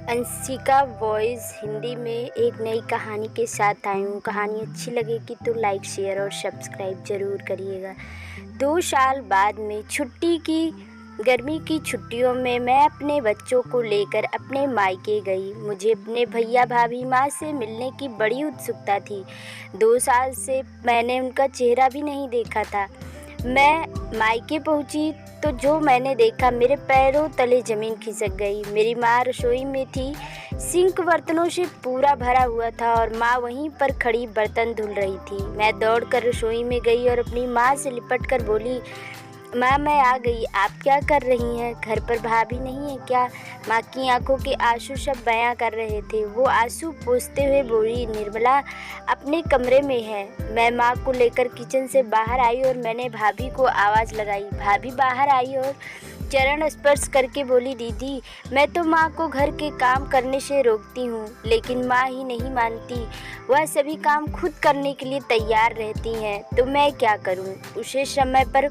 Anshika voice Hindi में एक नई कहानी के साथ आई हूँ। कहानी अच्छी लगेगी तो लाइक शेयर और सब्सक्राइब ज़रूर करिएगा। 2 साल बाद में गर्मी की छुट्टियों में मैं अपने बच्चों को लेकर अपने मायके गई। मुझे अपने भैया भाभी माँ से मिलने की बड़ी उत्सुकता थी। 2 साल से मैंने उनका चेहरा भी नहीं देखा था। मैं मायके पहुंची तो जो मैंने देखा, मेरे पैरों तले ज़मीन खिसक गई। मेरी माँ रसोई में थी। सिंक बर्तनों से पूरा भरा हुआ था और माँ वहीं पर खड़ी बर्तन धुल रही थी। मैं दौड़कर रसोई में गई और अपनी माँ से लिपट कर बोली, माँ मैं आ गई, आप क्या कर रही हैं? घर पर भाभी नहीं है क्या? माँ की आंखों के आंसू सब बयां कर रहे थे। वो आंसू पोंछते हुए बोली, निर्मला अपने कमरे में है। मैं माँ को लेकर किचन से बाहर आई और मैंने भाभी को आवाज़ लगाई। भाभी बाहर आई और चरण स्पर्श करके बोली, दीदी मैं तो माँ को घर के काम करने से रोकती हूँ, लेकिन माँ ही नहीं मानती। वह सभी काम खुद करने के लिए तैयार रहती हैं, तो मैं क्या करूँ? उसे समय पर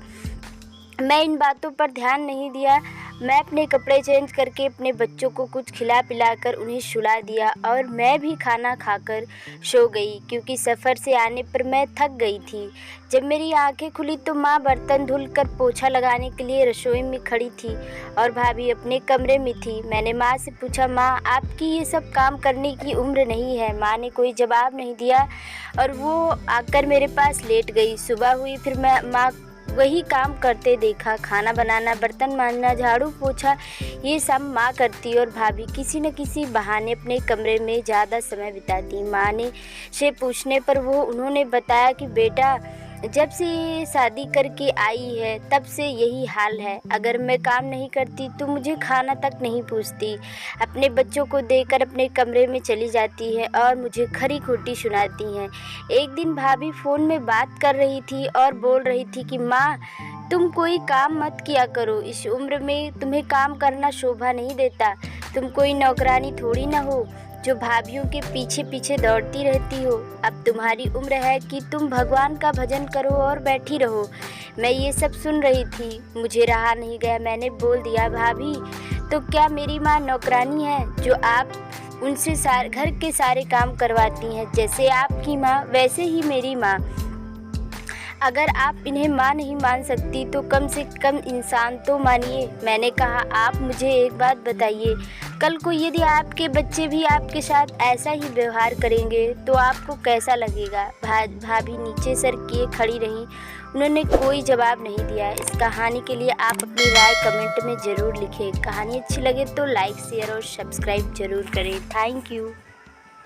मैं इन बातों पर ध्यान नहीं दिया। मैं अपने कपड़े चेंज करके अपने बच्चों को कुछ खिला पिलाकर उन्हें सुला दिया और मैं भी खाना खाकर सो गई, क्योंकि सफ़र से आने पर मैं थक गई थी। जब मेरी आंखें खुली तो माँ बर्तन धुलकर पोछा लगाने के लिए रसोई में खड़ी थी और भाभी अपने कमरे में थी। मैंने माँ से पूछा, माँ आपकी ये सब काम करने की उम्र नहीं है। माँ ने कोई जवाब नहीं दिया और वो आकर मेरे पास लेट गई। सुबह हुई, फिर मैं माँ वही काम करते देखा। खाना बनाना, बर्तन मांजना, झाड़ू पोछा, ये सब माँ करती और भाभी किसी न किसी बहाने अपने कमरे में ज़्यादा समय बिताती। माँ ने से पूछने पर उन्होंने बताया कि बेटा जब से ये शादी करके आई है तब से यही हाल है। अगर मैं काम नहीं करती तो मुझे खाना तक नहीं पूछती। अपने बच्चों को देकर अपने कमरे में चली जाती है और मुझे खरी खोटी सुनाती हैं। एक दिन भाभी फ़ोन में बात कर रही थी और बोल रही थी कि माँ तुम कोई काम मत किया करो, इस उम्र में तुम्हें काम करना शोभा नहीं देता। तुम कोई नौकरानी थोड़ी ना हो जो भाभीयों के पीछे पीछे दौड़ती रहती हो। अब तुम्हारी उम्र है कि तुम भगवान का भजन करो और बैठी रहो। मैं ये सब सुन रही थी, मुझे रहा नहीं गया। मैंने बोल दिया, भाभी तो क्या मेरी माँ नौकरानी है जो आप उनसे घर के सारे काम करवाती हैं? जैसे आपकी माँ वैसे ही मेरी माँ। अगर आप इन्हें माँ नहीं मान सकती तो कम से कम इंसान तो मानिए। मैंने कहा, आप मुझे एक बात बताइए, कल को यदि आपके बच्चे भी आपके साथ ऐसा ही व्यवहार करेंगे तो आपको कैसा लगेगा? भाभी नीचे सर किए खड़ी रहीं। उन्होंने कोई जवाब नहीं दिया। इस कहानी के लिए आप अपनी राय कमेंट में ज़रूर लिखें। कहानी अच्छी लगे तो लाइक शेयर और सब्सक्राइब ज़रूर करें। Thank you.